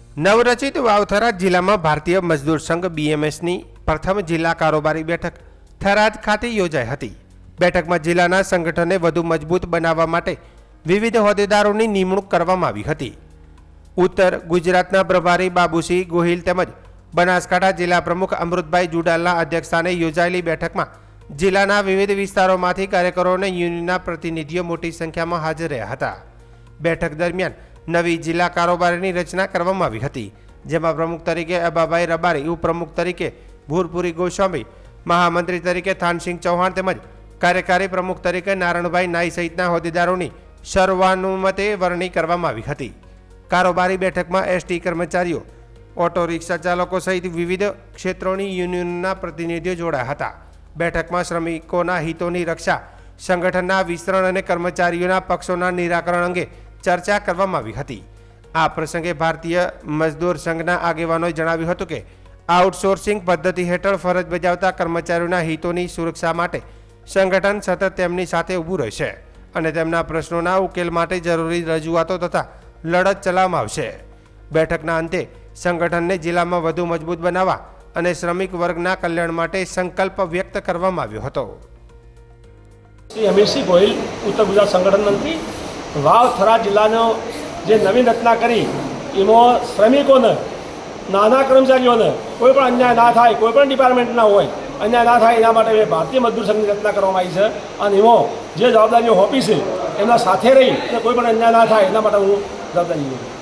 નવરચિત વાવથરા જિલ્લામાં ભારતીય મજદૂર સંઘ બીએમએસની પ્રથમ જિલ્લા કારોબારી બેઠક થરાદ ખાતે યોજાઈ હતી। બેઠકમાં જિલ્લાના સંગઠનને વધુ મજબૂત બનાવવા માટે વિવિધ હોદ્દેદારોની નિમણૂક કરવામાં આવી હતી। ઉત્તર ગુજરાતના પ્રભારી બાબુસિંહ ગોહિલ તેમજ બનાસકાંઠા જિલ્લા પ્રમુખ અમૃતભાઈ જુડાલના અધ્યક્ષસ્થાને યોજાયેલી બેઠકમાં જિલ્લાના વિવિધ વિસ્તારોમાંથી કાર્યકરો અને યુનિયનના પ્રતિનિધિઓ મોટી સંખ્યામાં હાજર રહ્યા હતા। બેઠક દરમિયાન નવી જિલ્લા કારોબારીની રચના કરવામાં આવી હતી, જેમાં પ્રમુખ તરીકે અબાભાઈ રબારી, ઉપપ્રમુખ તરીકે ભૂરપુરી ગોસ્વામી, મહામંત્રી તરીકે થાનસિંહ ચૌહાણ તેમજ કાર્યકારી પ્રમુખ તરીકે નારણભાઈ નાઈ સહિતના હોદ્દેદારોની સર્વાનુમતે વરણી કરવામાં આવી હતી। કારોબારી બેઠકમાં એસટી કર્મચારીઓ, ઓટો રિક્ષા ચાલકો સહિત વિવિધ ક્ષેત્રોની યુનિયનના પ્રતિનિધિઓ જોડાયા હતા। બેઠકમાં શ્રમિકોના હિતોની રક્ષા, સંગઠનના વિસ્તરણ અને કર્મચારીઓના પક્ષોના નિરાકરણ અંગે ચર્ચા કરવામાં આવી હતી। આ પ્રસંગે ભારતીય મજદૂર સંઘના આગેવાનોએ જણાવ્યું હતું કે આઉટસોર્સિંગ પદ્ધતિ હેઠળ ફરજ બજાવતા કર્મચારીઓના હિતોની સુરક્ષા માટે સંગઠન સતત તેમની સાથે ઊભું રહેશે અને તેમના પ્રશ્નોના ઉકેલ માટે જરૂરી રજૂઆતો તથા લડત ચલાવવામાં આવશે। બેઠકના અંતે સંગઠનને જિલ્લામાં વધુ મજબૂત બનાવવા અને શ્રમિક વર્ગના કલ્યાણ માટે સંકલ્પ વ્યક્ત કરવામાં આવ્યો હતો। શ્રી અમીરસિંહ ગોહિલ, ઉત્તર ગુજરાત સંગઠન મંત્રી। વાવથરા જિલ્લાનો જે નવીન રચના કરી એમાં શ્રમિકોને, નાના કર્મચારીઓને કોઈ પણ અન્યાય ના થાય, કોઈ પણ ડિપાર્ટમેન્ટના હોય અન્યાય ના થાય એના માટે ભારતીય મજદૂર સંઘની રચના કરવામાં આવી છે અને એમાં જે જવાબદારીઓ હોપી છે એમના સાથે રહી અને કોઈ પણ અન્યાય ના થાય એના માટે હું જવાબદારી લઉં છું।